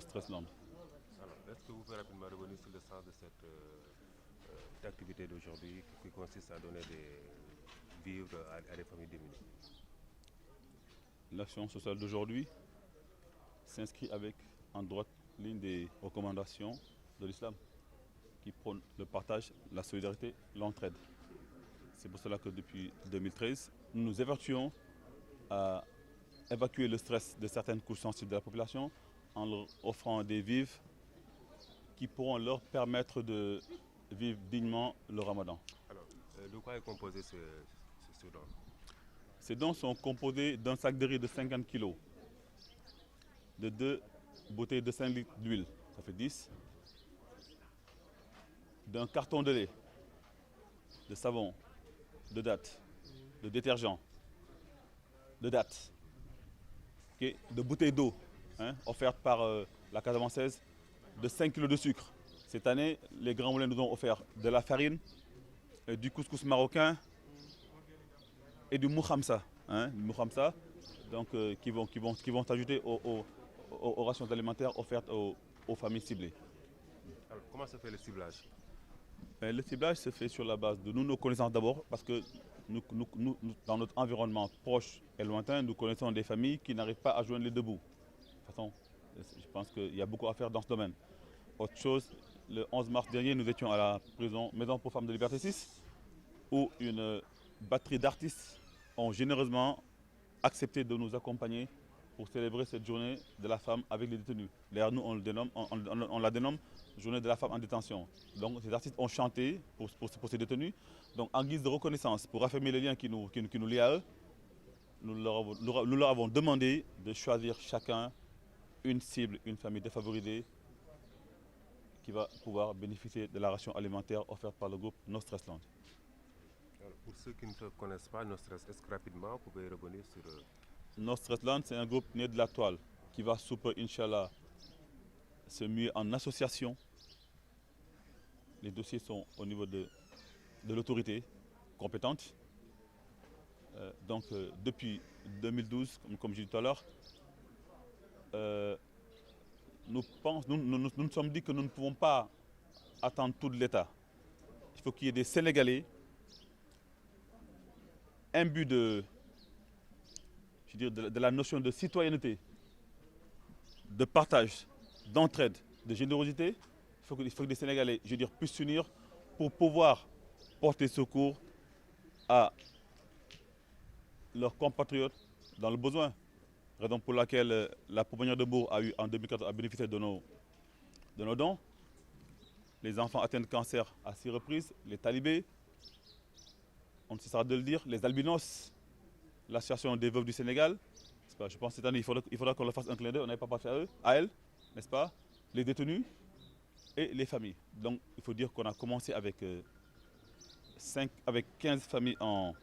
Stressland. Alors, est-ce que vous pouvez rapidement revenir sur le sens de cette activité d'aujourd'hui qui consiste à donner des vivres à des familles démunies? L'action sociale d'aujourd'hui s'inscrit avec en droite ligne des recommandations de l'islam qui prône le partage, la solidarité, l'entraide. C'est pour cela que depuis 2013, nous nous évertuons à évacuer le stress de certaines couches sensibles de la population en leur offrant des vivres qui pourront leur permettre de vivre dignement le ramadan. Alors, de quoi est composé ce don? Ces dons sont composés d'un sac de riz de 50 kg, de 2 bouteilles de 5 litres d'huile, ça fait 10, d'un carton de lait, de savon, de dattes, de détergent, de dattes, okay, de bouteilles d'eau offertes par la Casamançaise, de 5 kg de sucre. Cette année, les Grands Moulins nous ont offert de la farine, du couscous marocain et du moukhamsa. Donc, qui vont s'ajouter aux rations alimentaires offertes aux familles ciblées. Alors, comment se fait le ciblage? Le ciblage se fait sur la base de nos connaissances d'abord, parce que nous, dans notre environnement proche et lointain, nous connaissons des familles qui n'arrivent pas à joindre les deux bouts. De toute façon, je pense qu'il y a beaucoup à faire dans ce domaine. Autre chose, le 11 mars dernier, nous étions à la maison pour femmes de Liberté 6, où une batterie d'artistes ont généreusement accepté de nous accompagner pour célébrer cette journée de la femme avec les détenus. D'ailleurs, nous, on la dénomme journée de la femme en détention. Donc, ces artistes ont chanté pour ces détenus. Donc, en guise de reconnaissance, pour affirmer les liens qui nous lient à eux, nous leur avons demandé de choisir chacun une cible, une famille défavorisée qui va pouvoir bénéficier de la ration alimentaire offerte par le groupe No Stressland. Pour ceux qui ne connaissent pas No Stress, est-ce que rapidement vous pouvez revenir sur... No Stressland, c'est un groupe né de la toile qui va sous peu, Inch'Allah, se muer en association. Les dossiers sont au niveau de l'autorité compétente. Donc depuis 2012, comme je disais tout à l'heure, nous nous sommes dit que nous ne pouvons pas attendre tout de l'État. Il faut qu'il y ait des Sénégalais imbus de la notion de citoyenneté, de partage, d'entraide, de générosité. Il faut que les Sénégalais, puissent s'unir pour pouvoir porter secours à leurs compatriotes dans le besoin. Raison pour laquelle la Pouponnière de Bourg a eu en 2014 a bénéficié de nos dons. Les enfants atteints de cancer à 6 reprises, les talibés, on ne cessera de le dire, les albinos, l'association des veuves du Sénégal. Je pense que cette année, il faudra qu'on leur fasse un clin d'œil, on n'avait pas pensé à elles, n'est-ce pas? Les détenus et les familles. Donc il faut dire qu'on a commencé avec 15 familles en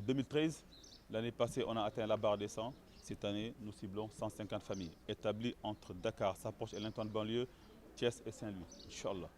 2013. L'année passée, on a atteint la barre des 100. Cette année, nous ciblons 150 familles établies entre Dakar, sa poche et l'interne banlieue, Thiès et Saint-Louis. Inch'Allah.